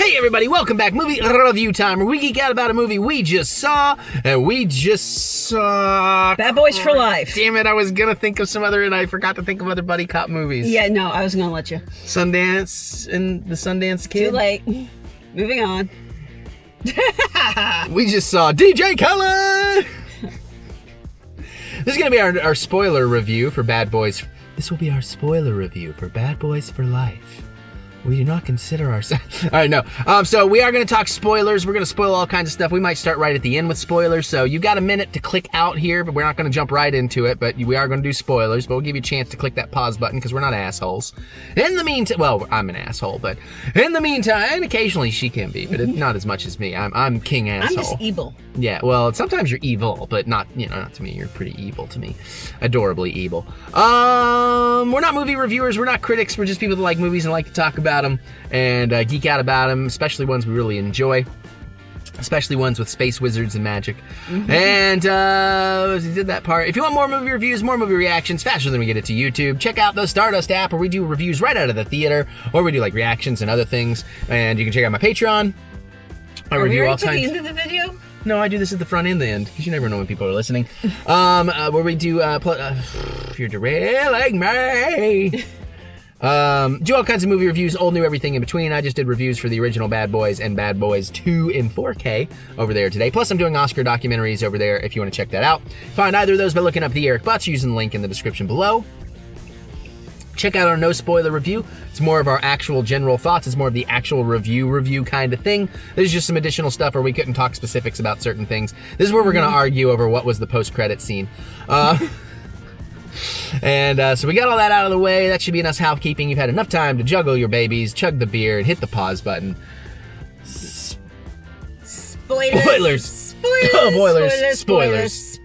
Hey everybody, welcome back. Movie review time, where we geek out about a movie we just saw, and we just saw... Bad Boys for Life. Damn it, I was gonna think of some other, and I forgot to think of other buddy cop movies. Yeah, no, I was gonna let you. Sundance and the Sundance Kid. Too late. Moving on. We just saw DJ Khaled! This is gonna be our spoiler review for Bad Boys. This will be our spoiler review for Bad Boys for Life. We do not consider ourselves... All right, no. So we are going to talk spoilers. We're going to spoil all kinds of stuff. We might start right at the end with spoilers. So you got a minute to click out here, but we're not going to jump right into it. But we are going to do spoilers. But we'll give you a chance to click that pause button because we're not assholes. In the meantime... Well, I'm an asshole, but in the meantime... And occasionally she can be, but not as much as me. I'm king asshole. I'm just evil. Yeah, well, sometimes you're evil, but not to me. You're pretty evil to me. Adorably evil. We're not movie reviewers. We're not critics. We're just people that like movies and like to talk about them and geek out about them, especially ones we really enjoy, especially ones with space wizards and magic. And we did that part. If you want more movie reviews, more movie reactions faster than we get it to YouTube, check out the Stardust app, where we do reviews right out of the theater, or we do like reactions and other things. And you can check out my Patreon. I review all kinds. Are we already to the end of the video? No, I do this at the front and the end, because you never know when people are listening. Where we do, if you're derailing me, do all kinds of movie reviews, old, new, everything in between. I just did reviews for the original Bad Boys and Bad Boys 2 in 4K over there today. Plus, I'm doing Oscar documentaries over there if you want to check that out. Find either of those by looking up TheEricButts using the link in the description below. Check out our no spoiler review. It's more of our actual general thoughts. It's more of the actual review kind of thing. There's just some additional stuff where we couldn't talk specifics about certain things. This is where we're going to argue over what was the post-credit scene. And so we got all that out of the way. That should be enough housekeeping. You've had enough time to juggle your babies, chug the beer, and hit the pause button. Spoilers. Spoilers. Spoilers. Oh, boilers. Spoilers.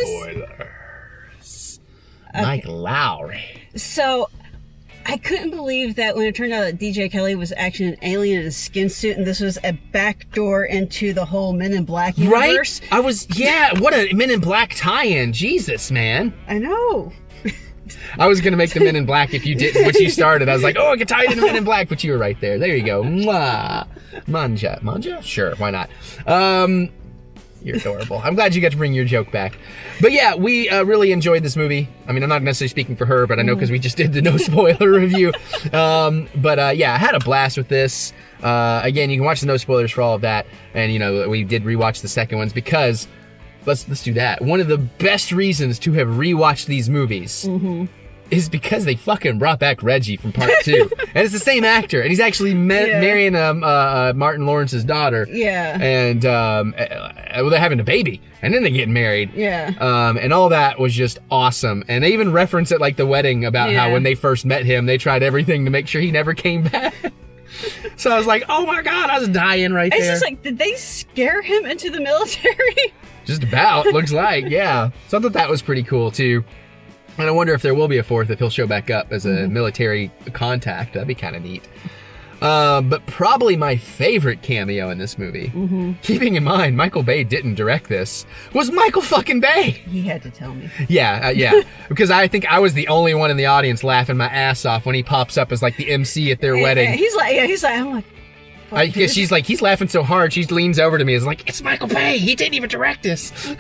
Spoilers. Mike Lowery. So, I couldn't believe that when it turned out that DJ Kelly was actually an alien in a skin suit, and this was a backdoor into the whole Men in Black universe. Right? What a Men in Black tie-in. Jesus, man. I know. I was going to make the Men in Black if you didn't, once you started. I was like, oh, I could tie it into Men in Black, but you were right there. There you go. Mwah. Manja. Manja? Sure, why not? You're adorable. I'm glad you got to bring your joke back. But yeah, we really enjoyed this movie. I mean, I'm not necessarily speaking for her, but I know because we just did the no spoiler review. Yeah, I had a blast with this. Again, you can watch the no spoilers for all of that. And, we did rewatch the second ones because, let's do that. One of the best reasons to have rewatched these movies is because they fucking brought back Reggie from part 2. And it's the same actor. And he's actually marrying Martin Lawrence's daughter. Yeah. And, they're having a baby. And then they get married. Yeah. And all that was just awesome. And they even reference it like the wedding about how when they first met him, they tried everything to make sure he never came back. So I was like, oh my God, I was dying right there. It's just like, did they scare him into the military? Just about, looks like, yeah. So I thought that was pretty cool too. And I wonder if there will be a fourth, if he'll show back up as a military contact. That'd be kind of neat. But probably my favorite cameo in this movie, keeping in mind Michael Bay didn't direct this, was Michael fucking Bay. He had to tell me. Yeah. Because I think I was the only one in the audience laughing my ass off when he pops up as like the MC at their wedding. He's like, I'm like, because she's like, he's laughing so hard, she leans over to me and is like, it's Michael Bay, he didn't even direct this.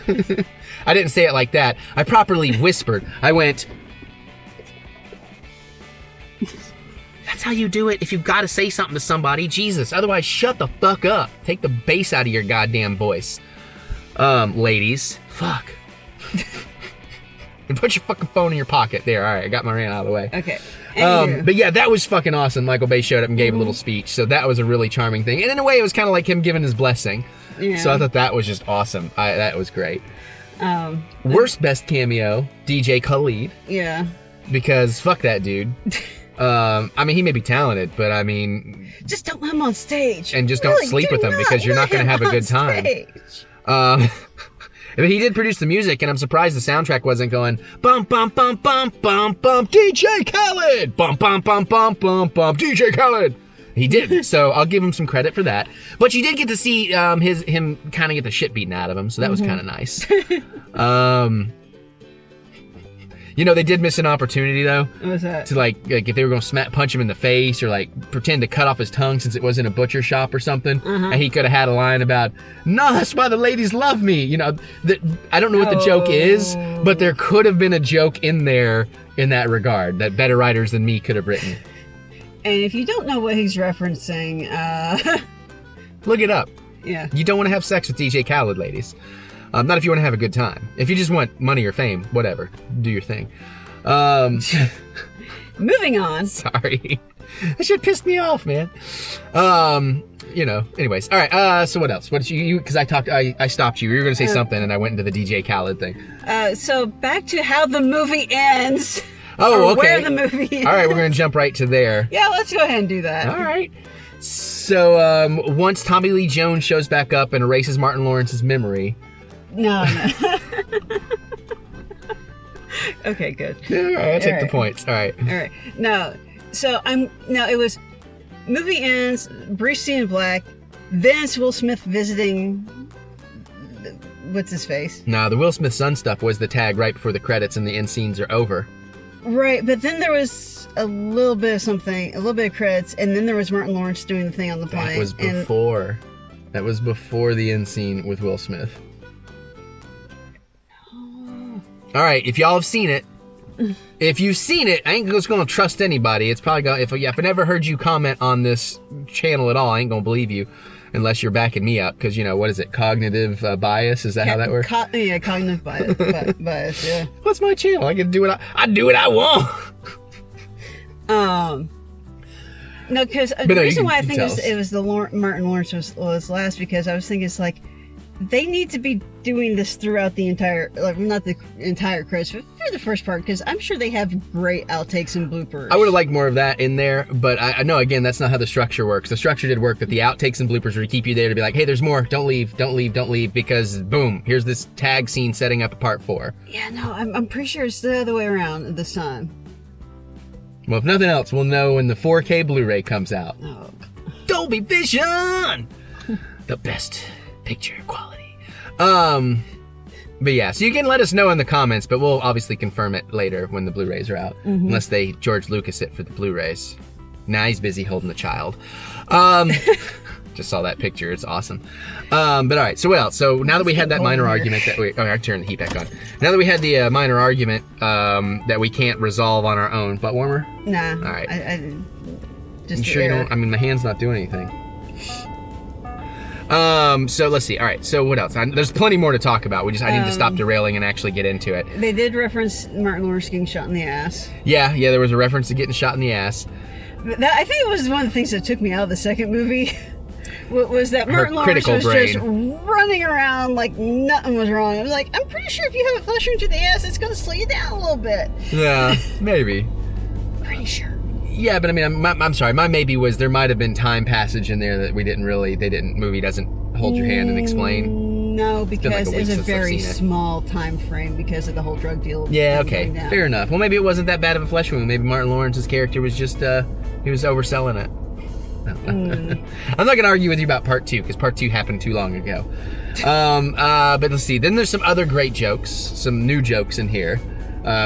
I didn't say it like that. I properly whispered. I went, that's how you do it if you've got to say something to somebody. Jesus, otherwise shut the fuck up. Take the bass out of your goddamn voice. Ladies, fuck. And put your fucking phone in your pocket. There, all right, I got my rant out of the way. Okay. But yeah, that was fucking awesome. Michael Bay showed up and gave a little speech, so that was a really charming thing. And in a way, it was kind of like him giving his blessing. Yeah. So I thought that was just awesome. That was great. Worst best cameo, DJ Khaled. Yeah. Because fuck that dude. I mean, he may be talented, but I mean... Just don't let him on stage. And just don't sleep with him because you're not going to have a good time. But he did produce the music, and I'm surprised the soundtrack wasn't going bum bum bum bum bum bum DJ Khaled, bum bum bum bum bum bum DJ Khaled. He did, so I'll give him some credit for that. But you did get to see him kind of get the shit beaten out of him, so that was kind of nice. You know, they did miss an opportunity though. What was that? To like if they were going to punch him in the face or like pretend to cut off his tongue since it was in a butcher shop or something, and he could have had a line about, "No, that's why the ladies love me." You know, I don't know what the joke is, but there could have been a joke in there in that regard that better writers than me could have written. And if you don't know what he's referencing, look it up. Yeah. You don't want to have sex with DJ Khaled, ladies. Not if you want to have a good time. If you just want money or fame, whatever, do your thing. Moving on. Sorry. That shit pissed me off, man. You know, anyways. All right, so what else? What did you because I stopped you. You were going to say something, and I went into the DJ Khaled thing. So back to how the movie ends. Oh, okay. Where the movie ends. All right, we're going to jump right to there. Yeah, let's go ahead and do that. All right. So, once Tommy Lee Jones shows back up and erases Martin Lawrence's memory. No. Okay, good. All right, I'll take the points. All right. All right. It was movie ends, Bruce C. in black, then it's Will Smith visiting, what's his face? No, the Will Smith son stuff was the tag right before the credits and the end scenes are over. Right, but then there was a little bit of credits, and then there was Martin Lawrence doing the thing on the plane. That was before the end scene with Will Smith. All right, if y'all have seen it, if you've seen it, I ain't just gonna trust anybody. It's probably gonna, if I never heard you comment on this channel at all, I ain't gonna believe you unless you're backing me up, because, you know, what is it, cognitive bias? Is that how that works? Yeah, cognitive bias, yeah. What's my channel? I can do what I do what I want. No, because the reason why I think it was the Martin Lawrence was last, because I was thinking it's like, they need to be doing this throughout the entire, like, not the entire credits, but for the first part, because I'm sure they have great outtakes and bloopers. I would have liked more of that in there, but I know, again, that's not how the structure works. The structure did work, but the outtakes and bloopers were to keep you there to be like, hey, there's more, don't leave, because boom, here's this tag scene setting up a part 4. Yeah, no, I'm pretty sure it's the other way around this time. Well, if nothing else, we'll know when the 4K Blu-ray comes out. Oh. Dolby Vision! The best picture quality. But yeah, so you can let us know in the comments, but we'll obviously confirm it later when the Blu-rays are out, unless they George Lucas it for the Blu-rays. Now he's busy holding the child. Just saw that picture, it's awesome. But all right, so what else? So now that we had that minor argument that I turn the heat back on. Now that we had the minor argument that we can't resolve on our own, butt warmer? Nah. All right. I just I'm sure you don't. I mean, my hand's not doing anything. So let's see. All right. So what else? There's plenty more to talk about. I need to stop derailing and actually get into it. They did reference Martin Lawrence getting shot in the ass. Yeah. There was a reference to getting shot in the ass. I think it was one of the things that took me out of the second movie. Was that Martin Lawrence was just running around like nothing was wrong. I was like, I'm pretty sure if you have a flesh wound to the ass, it's going to slow you down a little bit. Yeah, maybe. Pretty sure. Yeah, but I mean, I'm sorry. My maybe was there might have been time passage in there that movie doesn't hold your hand and explain. No, because it's a very small time frame because of the whole drug deal. Yeah, okay, fair enough. Well, maybe it wasn't that bad of a flesh wound. Maybe Martin Lawrence's character was just, he was overselling it. I'm not going to argue with you about part 2, because part 2 happened too long ago. But let's see. Then there's some other great jokes, some new jokes in here.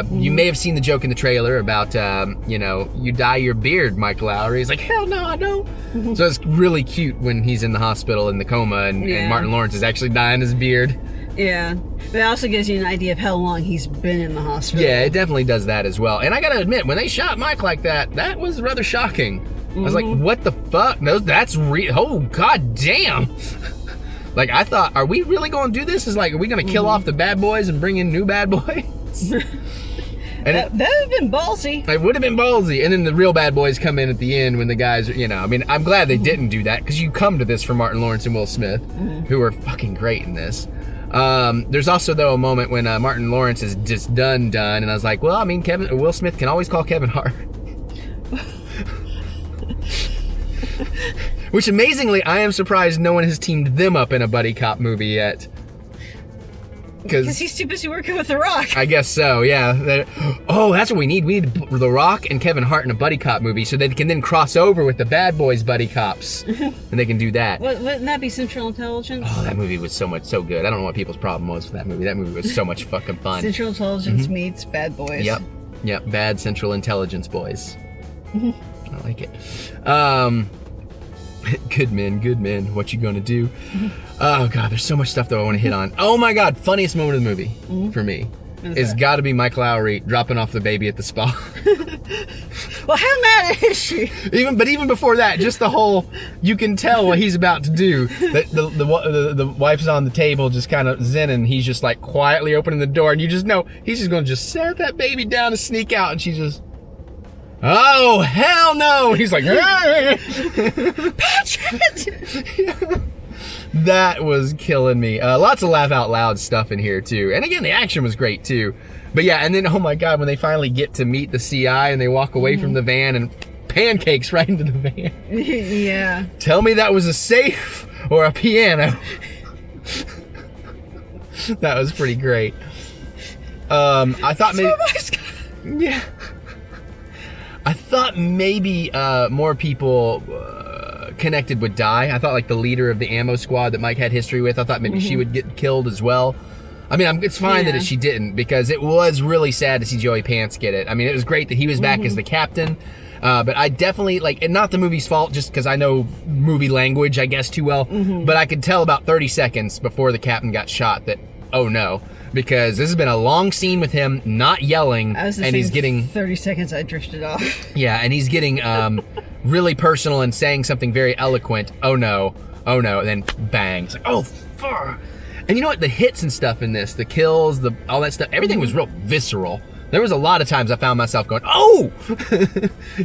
You may have seen the joke in the trailer about, you dye your beard, Mike Lowery. He's like, hell no, I don't. So it's really cute when he's in the hospital in the coma and Martin Lawrence is actually dyeing his beard. Yeah. But it also gives you an idea of how long he's been in the hospital. Yeah, it definitely does that as well. And I got to admit, when they shot Mike like that, that was rather shocking. I was like, what the fuck? No, that's real. Oh, god damn. Like, I thought, are we really going to do this? Is like, are we going to kill off the bad boys and bring in new bad boys? And that would have been ballsy. It would have been ballsy. And then the real bad boys come in at the end when the guys, I mean, I'm glad they didn't do that, because you come to this for Martin Lawrence and Will Smith, who are fucking great in this. There's also, though, a moment when Martin Lawrence is just done, and I was like, well, I mean, Will Smith can always call Kevin Hart. Which, amazingly, I am surprised no one has teamed them up in a buddy cop movie yet. That would have been ballsy. Which, amazingly, I am surprised no one has teamed them up in a buddy cop movie yet. Which, amazingly, I am surprised no one has teamed them up in a buddy cop movie yet. Because he's too busy working with The Rock. I guess so, yeah. That's what we need. We need The Rock and Kevin Hart in a buddy cop movie so they can then cross over with the Bad Boys buddy cops. And they can do that. Wouldn't that be Central Intelligence? Oh, that movie was so good. I don't know what people's problem was with that movie. That movie was so much fucking fun. Central Intelligence meets Bad Boys. Yep. Bad Central Intelligence boys. I like it. Good men. What you gonna do? Oh God, there's so much stuff though I want to hit on. Oh my God, funniest moment of the movie for me is got to be Mike Lowery dropping off the baby at the spa. Well, how mad is she? Even before that, just the whole, you can tell what he's about to do. The wife's on the table, just kind of zenning. He's just like quietly opening the door, and you just know he's just gonna just set that baby down and sneak out, and she just. Oh, hell no! He's like, Patrick! That was killing me. Lots of laugh out loud stuff in here too. And again, the action was great too. But yeah, and then, oh my God, when they finally get to meet the CI and they walk away from the van and pancakes right into the van. Yeah. Tell me that was a safe or a piano. That was pretty great. I thought maybe... Yeah. I thought maybe more people connected would die. I thought like the leader of the ammo squad that Mike had history with, I thought maybe she would get killed as well. I mean, it's fine that she didn't, because it was really sad to see Joey Pants get it. I mean, it was great that he was back as the captain. But I definitely, like, and not the movie's fault, just because I know movie language, I guess, too well. But I could tell about 30 seconds before the captain got shot that, oh no. Because this has been a long scene with him not yelling, and he's getting 30 seconds. I drifted off. Yeah, and he's getting really personal and saying something very eloquent. Oh no, and then bang! It's like, oh fuck! And you know what? The hits and stuff in this, the kills, all that stuff, everything was real visceral. There was a lot of times I found myself going, oh!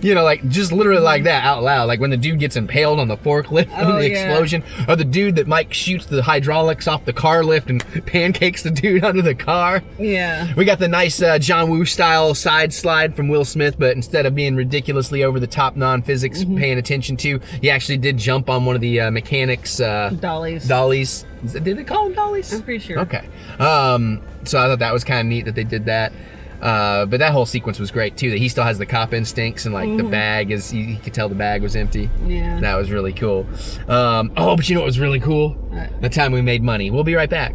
You know, like, just literally like that, out loud. Like when the dude gets impaled on the forklift from the explosion. Or the dude that Mike shoots the hydraulics off the car lift and pancakes the dude under the car. Yeah. We got the nice John Woo style side slide from Will Smith, but instead of being ridiculously over the top non-physics paying attention to, he actually did jump on one of the mechanics. Dollies. Did they call them dollies? I'm pretty sure. Okay. So I thought that was kind of neat that they did that. But that whole sequence was great too, that he still has the cop instincts and like the bag is, he could tell the bag was empty. Yeah. That was really cool. But you know what was really cool? What? The time we made money. We'll be right back.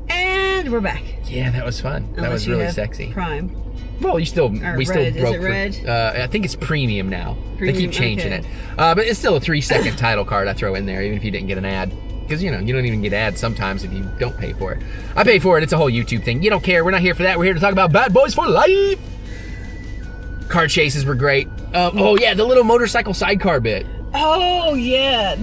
And we're back. Yeah, that was fun. That was really sexy. Prime. Well, we still Red. broke. Is it red? I think it's premium now. They keep changing okay. it. But it's still a 3-second title card I throw in there, even if you didn't get an ad. Because, you know, you don't even get ads sometimes if you don't pay for it. I pay for it. It's a whole YouTube thing. You don't care. We're not here for that. We're here to talk about Bad Boys for Life. Car chases were great. The little motorcycle sidecar bit. Oh, yeah.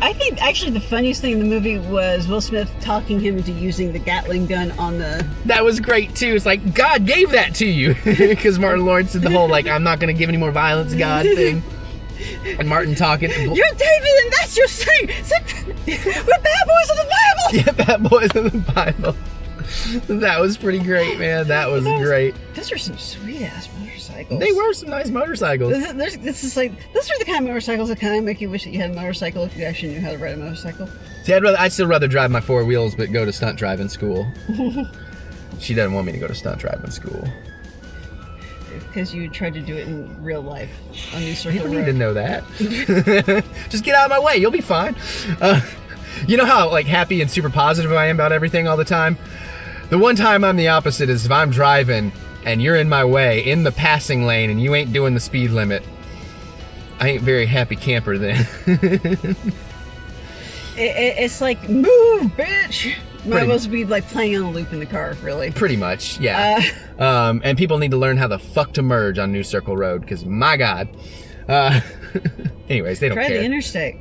I think actually the funniest thing in the movie was Will Smith talking him into using the Gatling gun on the... That was great, too. It's like, God gave that to you. Because Martin Lawrence did the whole, like, I'm not going to give any more violence, God thing. And Martin talking. You're David, and that's your saying. We're bad boys of the Bible. Yeah, bad boys of the Bible. That was pretty great, man. That was great. Those are some sweet ass motorcycles. They were some nice motorcycles. This is like, those are the kind of motorcycles that kind of make you wish that you had a motorcycle if you actually knew how to ride a motorcycle. See, I'd still rather drive my 4 wheels, but go to stunt driving school. She doesn't want me to go to stunt driving school. Because you tried to do it in real life on New Circle You don't Road. need to know that. Just get out of my way. You'll be fine. You know how like happy and super positive I am about everything all the time? The one time I'm the opposite is if I'm driving and you're in my way in the passing lane and you ain't doing the speed limit. I ain't very happy camper then. It's like, move, bitch! Might as well be like playing on a loop in the car, really. Pretty much, yeah. And people need to learn how the fuck to merge on New Circle Road, because my God. Anyways, they don't care. Try the interstate.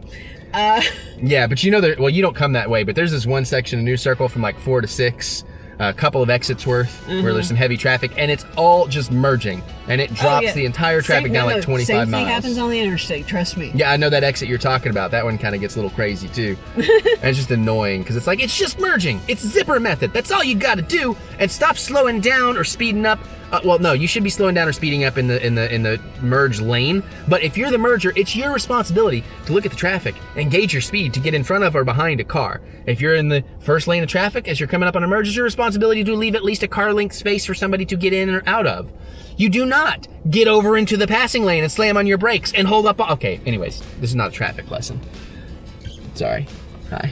Yeah, but you know, you don't come that way, but there's this one section of New Circle from like 4 to 6, a couple of exits worth, where there's some heavy traffic, and it's all just merging, and it drops the entire traffic down like 25 same miles. Same thing happens on the interstate, trust me. Yeah, I know that exit you're talking about. That one kind of gets a little crazy too. And it's just annoying, because it's like, it's just merging. It's zipper method. That's all you got to do, and stop slowing down or speeding up. Well, no, you should be slowing down or speeding up in the merge lane. But if you're the merger, it's your responsibility to look at the traffic and gauge your speed to get in front of or behind a car. If you're in the first lane of traffic as you're coming up on a merge, it's your responsibility to leave at least a car length space for somebody to get in or out of. You do not get over into the passing lane and slam on your brakes and hold up. Okay, anyways, this is not a traffic lesson. Sorry. Hi.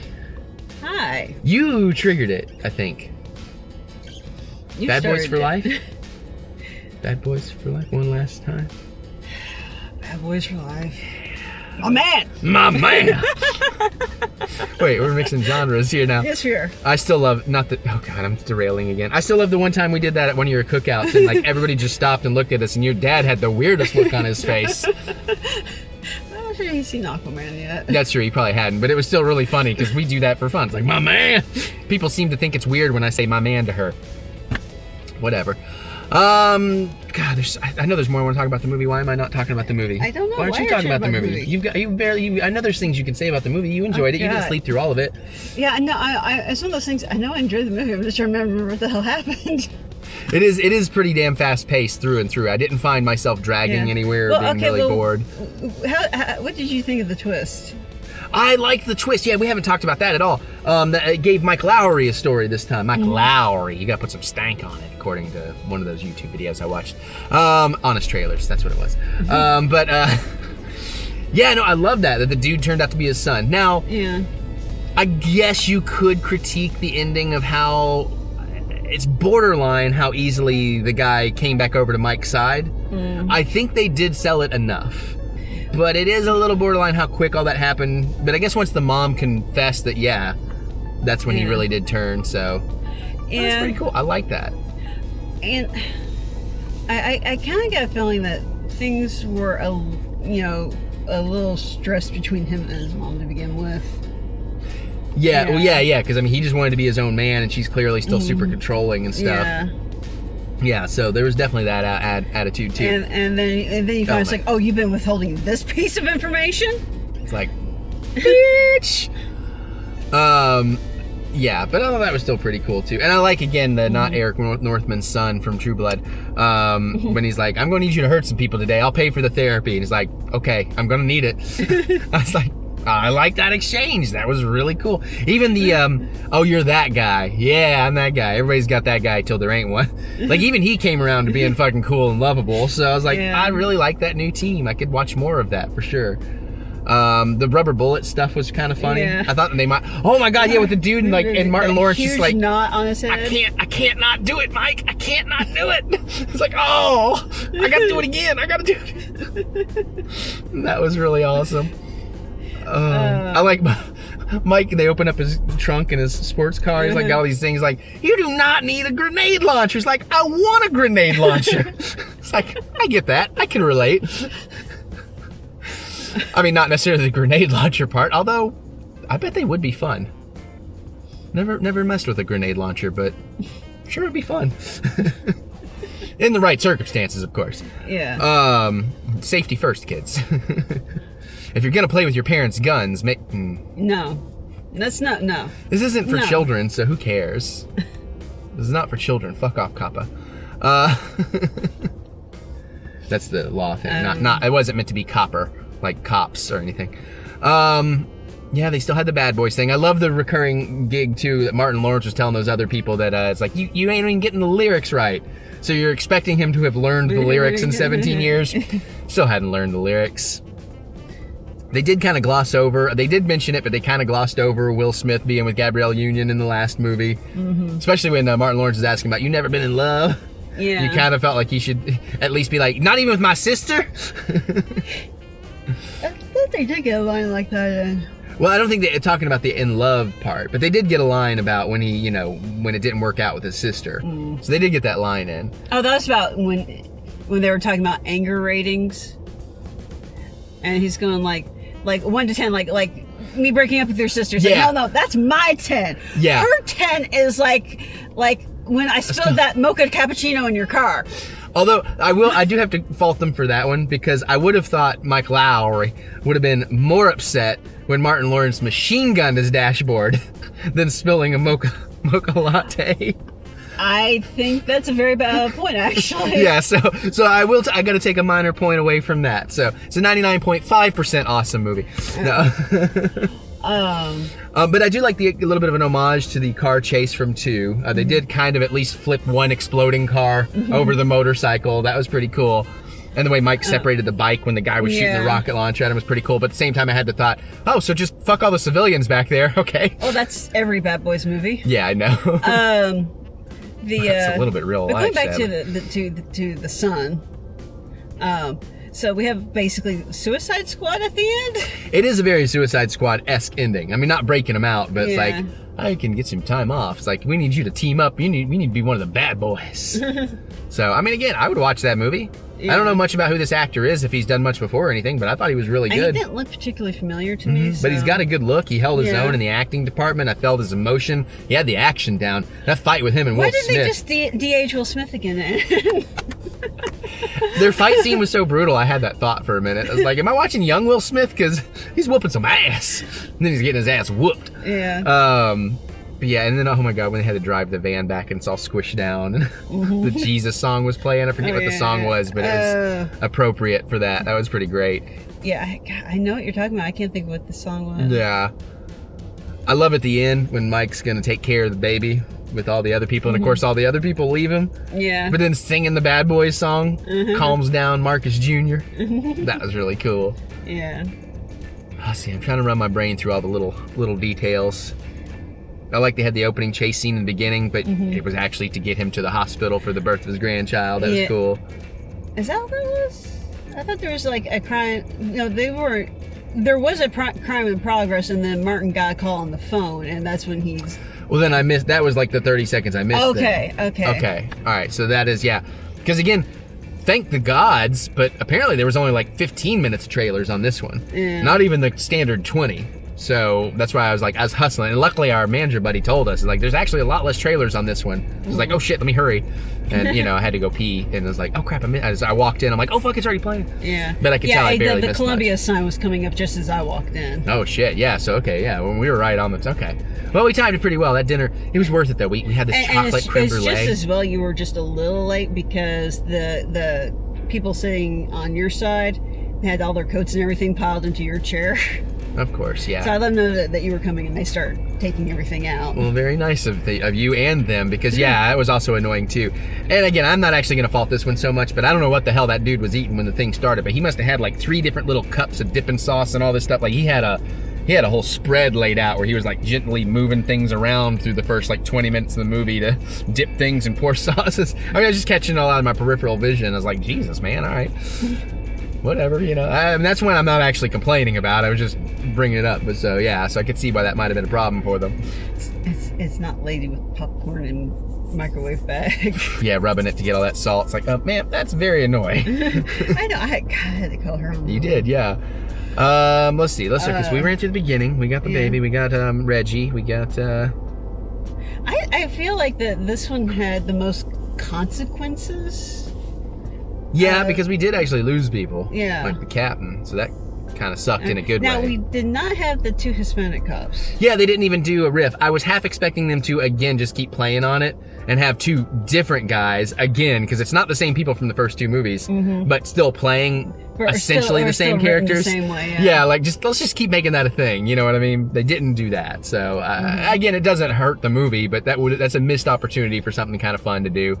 Hi. You triggered it, I think. You Bad Boys for it. Life? Bad Boys for Life, one last time. Bad Boys for Life. My man! My man! Wait, we're mixing genres here now. Yes, we are. I still love, not the, oh God, I'm derailing again. I still love the one time we did that at one of your cookouts and like everybody just stopped and looked at us and your dad had the weirdest look on his face. I'm not sure he's seen Aquaman yet. That's true, he probably hadn't, but it was still really funny because we do that for fun. It's like, my man! People seem to think it's weird when I say my man to her. Whatever. God, I know there's more I want to talk about the movie. Why am I not talking about the movie? I don't know. Why aren't you talking about the movie? I know there's things you can say about the movie. You enjoyed it. You didn't sleep through all of it. Yeah, no, it's one of those things. I know I enjoyed the movie. I'm just trying to remember what the hell happened. It is pretty damn fast paced through and through. I didn't find myself dragging anywhere or being really bored. What did you think of the twist? I liked the twist. Yeah, we haven't talked about that at all. It gave Mike Lowery a story this time. Mike Lowery. You gotta put some stank on it, according to one of those YouTube videos I watched. Honest Trailers, that's what it was. Yeah, no, I love that the dude turned out to be his son. Now, yeah, I guess you could critique the ending of how it's borderline how easily the guy came back over to Mike's side. I think they did sell it enough. But it is a little borderline how quick all that happened. But I guess once the mom confessed that, yeah, that's when he really did turn. So that's pretty cool. I like that. And I kind of got a feeling that things were a little stressed between him and his mom to begin with. Yeah, well, yeah. Because I mean, he just wanted to be his own man, and she's clearly still super controlling and stuff. Yeah, so there was definitely that attitude too. And then you find it's like, oh, you've been withholding this piece of information? It's like, bitch. Yeah, but all that was still pretty cool too. And I like again the not Eric Northman's son from True Blood. When he's like, I'm going to need you to hurt some people today. I'll pay for the therapy. And he's like, okay, I'm going to need it. I was like, I like that exchange. That was really cool. Even the, oh, you're that guy. Yeah, I'm that guy. Everybody's got that guy till there ain't one. Like, even he came around to being fucking cool and lovable. So I was like, I really like that new team. I could watch more of that for sure. The rubber bullet stuff was kind of funny. Yeah. I thought they might, oh my God, yeah, with the dude and like, and Martin Lawrence just like, knot on his head. I can't not do it, Mike. I can't not do it. It's like, oh, I got to do it again. I got to do it. That was really awesome. I like Mike. They open up his trunk in his sports car. He's like got all these things. Like, you do not need a grenade launcher. He's like, I want a grenade launcher. It's like, I get that. I can relate. I mean, not necessarily the grenade launcher part. Although, I bet they would be fun. Never messed with a grenade launcher, but sure it'd be fun. In the right circumstances, of course. Yeah. Safety first, kids. If you're gonna play with your parents' guns, no, that's not. No, this isn't for children, so who cares? This is not for children. Fuck off, Kappa. That's the law thing. Not. It wasn't meant to be copper, like cops or anything. Yeah, they still had the bad boys thing. I love the recurring gig too that Martin Lawrence was telling those other people that it's like you ain't even getting the lyrics right. So you're expecting him to have learned the lyrics in 17 years. Still hadn't learned the lyrics. They did kind of gloss over, they did mention it, but they kind of glossed over Will Smith being with Gabrielle Union in the last movie. Especially when Martin Lawrence was asking about, you never been in love? Yeah. You kind of felt like he should at least be like, not even with my sister? I thought they did get a line like that in. Well, I don't think they're talking about the in love part, but they did get a line about when he, when it didn't work out with his sister. So they did get that line in. Oh, that was about when they were talking about anger ratings. And he's going like 1 to 10, like me breaking up with your sister. Like, no, that's my 10. Yeah. Her 10 is like when I spilled that mocha cappuccino in your car. Although I do have to fault them for that one, because I would have thought Mike Lowery would have been more upset when Martin Lawrence machine gunned his dashboard than spilling a mocha latte. I think that's a very bad point, actually. Yeah, so I got to take a minor point away from that. So it's a 99.5% awesome movie. No. But I do like a little bit of an homage to the car chase from 2. They did kind of at least flip one exploding car over the motorcycle. That was pretty cool. And the way Mike separated the bike when the guy was shooting the rocket launcher at him was pretty cool. But at the same time, I had the thought, oh, so just fuck all the civilians back there, okay? Well, that's every Bad Boys movie. Yeah, I know. That's a little bit real life. Going back to the son. So we have basically Suicide Squad at the end. It is a very Suicide Squad-esque ending. I mean, not breaking them out, but it's like, I can get some time off. It's like, we need you to team up. We need to be one of the bad boys. So, I mean, again, I would watch that movie. Yeah. I don't know much about who this actor is, if he's done much before or anything, but I thought he was really good. He didn't look particularly familiar to me. So. But he's got a good look. He held his own in the acting department. I felt his emotion. He had the action down. That fight with him and Will Smith. Why didn't they just de-age Will Smith again? Their fight scene was so brutal, I had that thought for a minute. I was like, am I watching young Will Smith? Because he's whooping some ass. And then he's getting his ass whooped. Yeah. But yeah, and then, oh my God, when they had to drive the van back and it's all squished down and the Jesus song was playing. I forget what the song was, but it was appropriate for that. That was pretty great. Yeah, I know what you're talking about. I can't think of what the song was. Yeah. I love at the end when Mike's going to take care of the baby with all the other people. And of course, all the other people leave him. Yeah. But then singing the Bad Boys song calms down Marcus Jr. That was really cool. Yeah. Oh, see, I'm trying to run my brain through all the little details. I like they had the opening chase scene in the beginning, but it was actually to get him to the hospital for the birth of his grandchild. That was cool. Is that what that was? I thought there was like a crime. No, there was a crime in progress, and then Martin got a call on the phone, and that's when he's... Well, then I missed... That was like the 30 seconds I missed. Okay. Okay. All right, so that is, because again, thank the gods, but apparently there was only like 15 minutes of trailers on this one. Yeah. Not even the standard 20. So that's why I was hustling. And luckily our manager buddy told us, like, there's actually a lot less trailers on this one. I was like, oh shit, let me hurry. And, I had to go pee. And I was like, oh crap, I walked in. I'm like, oh fuck, it's already playing. Yeah. But I could tell I barely the missed Columbia much. sign was coming up just as I walked in. Oh shit, yeah. So, okay, yeah. When we were right on the... Okay. Well, we timed it pretty well. That dinner, it was worth it though. We had this chocolate creme brulee. It's just as well you were just a little late because the people sitting on your side had all their coats and everything piled into your chair. Of course, yeah. So I let them know that you were coming, and they start taking everything out. Well, very nice of you and them, because that was also annoying too. And again, I'm not actually going to fault this one so much, but I don't know what the hell that dude was eating when the thing started, but he must have had like 3 different little cups of dipping sauce and all this stuff. Like he had a whole spread laid out where he was like gently moving things around through the first like 20 minutes of the movie to dip things and pour sauces. I mean, I was just catching it all out of my peripheral vision. I was like, Jesus, man, all right. Whatever, and that's when I'm not actually complaining about. I was just bringing it up. But so I could see why that might have been a problem for them. It's not lady with popcorn and microwave bag. Yeah, rubbing it to get all that salt. It's like, oh man, that's very annoying. I know. I had to call her on. You did, yeah. Let's see. Because we ran to the beginning. We got the baby. We got Reggie. We got. I feel like this one had the most consequences. Yeah, because we did actually lose people. Yeah. Like the captain. So that kind of sucked in a good way. Now, we did not have the 2 Hispanic cops. Yeah, they didn't even do a riff. I was half expecting them to, again, just keep playing on it and have 2 different guys, again, because it's not the same people from the first 2 movies, but still playing essentially the same characters. The same way, yeah, like, let's just keep making that a thing. You know what I mean? They didn't do that. So, again, it doesn't hurt the movie, but that's a missed opportunity for something kind of fun to do.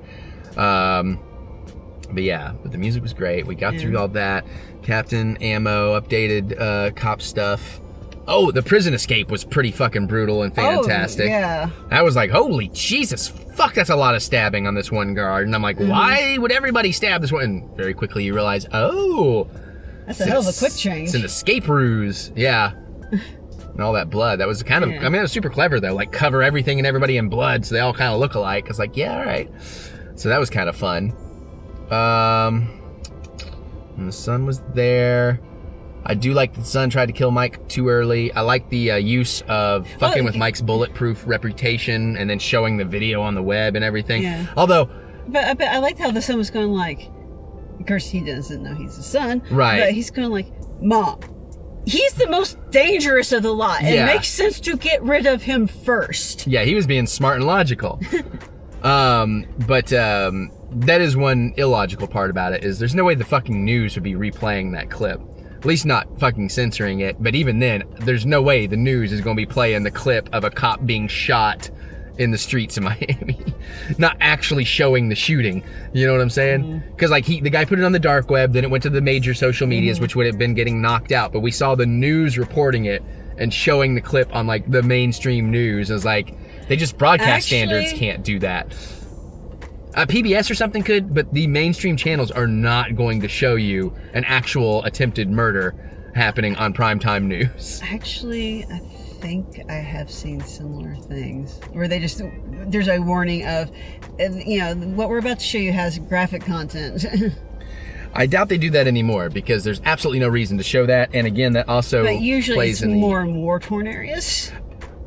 But the music was great. We got through all that. Captain Ammo, updated cop stuff. Oh, the prison escape was pretty fucking brutal and fantastic. Oh, yeah. I was like, holy Jesus, fuck, that's a lot of stabbing on this one guard. And I'm like, why would everybody stab this one? And very quickly you realize, that's a hell of a quick change. It's an escape ruse. Yeah. And all that blood. That was kind of, it was super clever though. Like, cover everything and everybody in blood so they all kind of look alike. It's like, yeah, all right. So that was kind of fun. And the son was there. I do like that the son tried to kill Mike too early. I like the use of fucking with Mike's bulletproof reputation and then showing the video on the web and everything. Yeah. Although... But I liked how the son was going like... Of course, he doesn't know he's the son. Right. But he's going like, Mom, he's the most dangerous of the lot. It makes sense to get rid of him first. Yeah, he was being smart and logical. But that is one illogical part about it, is there's no way the fucking news would be replaying that clip. At least not fucking censoring it. But even then, there's no way the news is going to be playing the clip of a cop being shot in the streets of Miami. Not actually showing the shooting. You know what I'm saying? Because like the guy put it on the dark web, then it went to the major social medias, which would have been getting knocked out. But we saw the news reporting it and showing the clip on like the mainstream news. It was like, they just broadcast standards can't do that. PBS or something could, but the mainstream channels are not going to show you an actual attempted murder happening on primetime news. Actually, I think I have seen similar things where there's a warning of, what we're about to show you has graphic content. I doubt they do that anymore because there's absolutely no reason to show that. And again, that also but usually plays it's more in war-torn areas.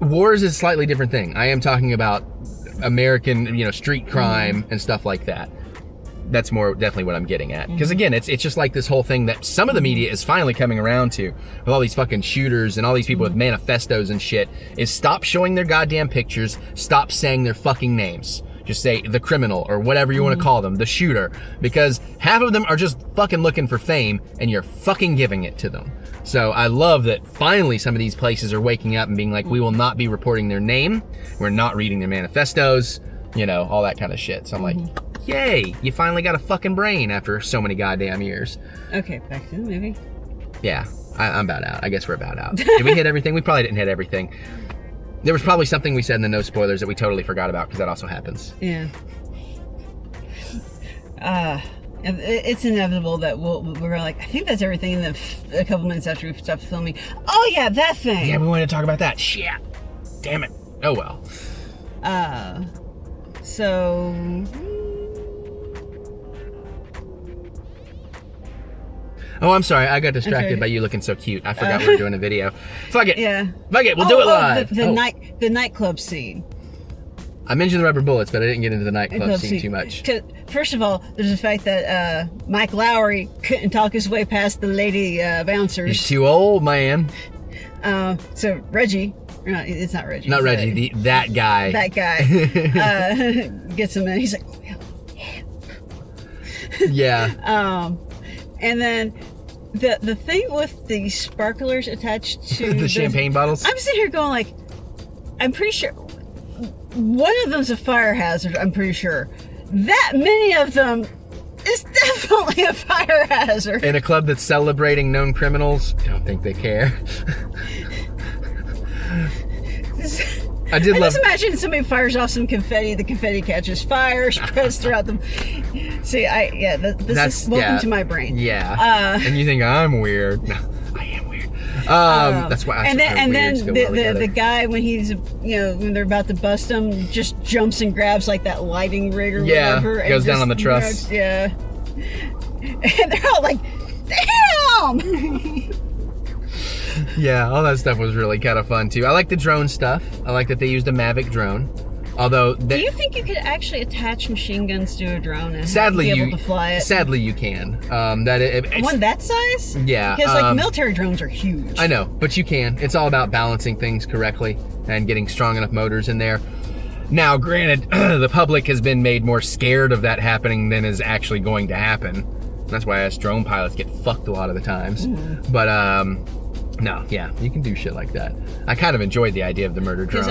Wars is a slightly different thing. I am talking about American, street crime and stuff like that. That's more definitely what I'm getting at. Because again, it's just like this whole thing that some of the media is finally coming around to, with all these fucking shooters and all these people with manifestos and shit, is stop showing their goddamn pictures, stop saying their fucking names. Just say the criminal or whatever you want to call them, the shooter. Because half of them are just fucking looking for fame and you're fucking giving it to them. So I love that finally some of these places are waking up and being like, we will not be reporting their name. We're not reading their manifestos, all that kind of shit. So I'm like, yay, you finally got a fucking brain after so many goddamn years. Okay, back to the movie. Yeah, I'm about out. I guess we're about out. Did we hit everything? We probably didn't hit everything. There was probably something we said in the no spoilers that we totally forgot about, because that also happens. Yeah. It's inevitable that we're like, I think that's everything, and then a couple minutes after we stopped filming, oh yeah, that thing! Yeah, we wanted to talk about that. Shit. Damn it. Oh well. So... Oh, I'm sorry. I got distracted by you looking so cute. I forgot we were doing a video. Fuck it. Yeah. Fuck it. We'll do it live. The nightclub scene. I mentioned the rubber bullets, but I didn't get into the nightclub scene too much. First of all, there's the fact that Mike Lowery couldn't talk his way past the lady bouncers. He's too old, man. So Reggie, no, it's not Reggie. Not Reggie. That guy. That guy gets him in. He's like, yeah. And then the thing with the sparklers attached to the champagne bottles. I'm sitting here going like, I'm pretty sure one of them's a fire hazard. I'm pretty sure that many of them is definitely a fire hazard. In a club that's celebrating known criminals, I don't think they care. I just imagine somebody fires off some confetti. The confetti catches fire, spreads throughout them. See, this is welcome to my brain. Yeah. And you think I'm weird? No, I am weird. That's why. And then the guy, when he's when they're about to bust him, just jumps and grabs like that lighting rig or whatever. Goes down on the truss. Yeah. And they're all like, damn. Yeah, all that stuff was really kind of fun too. I like the drone stuff. I like that they used a Mavic drone. Although, do you think you could actually attach machine guns to a drone and be able to fly it? Sadly, you can. One that size? Yeah. Because military drones are huge. I know, but you can. It's all about balancing things correctly and getting strong enough motors in there. Now, granted, the public has been made more scared of that happening than is actually going to happen. That's why us drone pilots get fucked a lot of the times. But no, yeah, you can do shit like that. I kind of enjoyed the idea of the murder drone,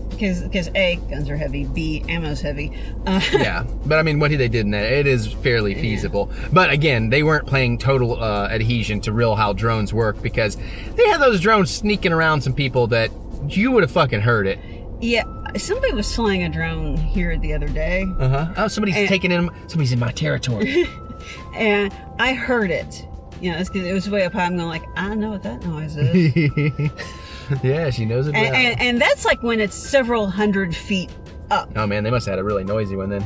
because A, guns are heavy, B, ammo's heavy. Yeah, but I mean, what they did in that, it is fairly feasible. But again, they weren't playing total adhesion to real how drones work, because they had those drones sneaking around some people that you would have fucking heard it. Yeah, somebody was flying a drone here the other day. Oh, somebody's in my territory. And I heard it. It's because it was way up high. I'm going like, I know what that noise is. Yeah, she knows it well. And that's like when it's several hundred feet up. Oh man, they must have had a really noisy one then.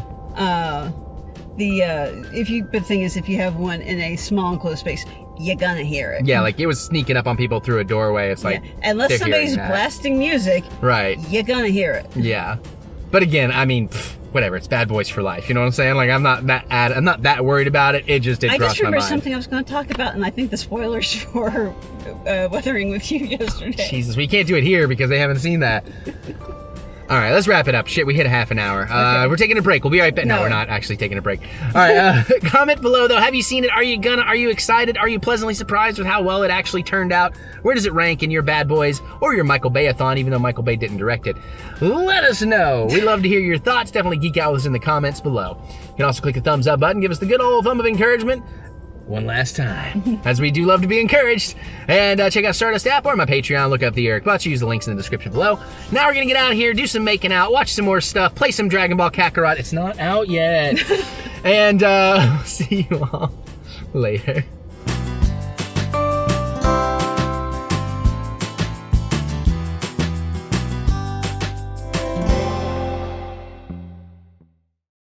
The thing is, if you have one in a small enclosed space, you're gonna hear it. Yeah, like it was sneaking up on people through a doorway. It's like, unless somebody's blasting music, right? You're gonna hear it. Yeah, but again, I mean, whatever. It's bad boys for life. You know what I'm saying? Like, I'm not that worried about it. It just did cross my mind. I just remember something I was going to talk about, and I think the spoilers for Weathering with You yesterday. Jesus, we can't do it here because they haven't seen that. All right, let's wrap it up. Shit, we hit a half an hour. Okay. We're taking a break. We'll be right back. No, we're not actually taking a break. All right, comment below, though. Have you seen it? Are you excited? Are you pleasantly surprised with how well it actually turned out? Where does it rank in your Bad Boys or your Michael Bay-a-thon, even though Michael Bay didn't direct it? Let us know. We love to hear your thoughts. Definitely geek out with us in the comments below. You can also click the thumbs up button. Give us the good old thumb of encouragement. One last time, as we do love to be encouraged. And check out Stardust app or my Patreon. Look up TheEricButts. Use the links in the description below. Now we're going to get out of here, do some making out, watch some more stuff, play some Dragon Ball Kakarot. It's not out yet. And see you all later.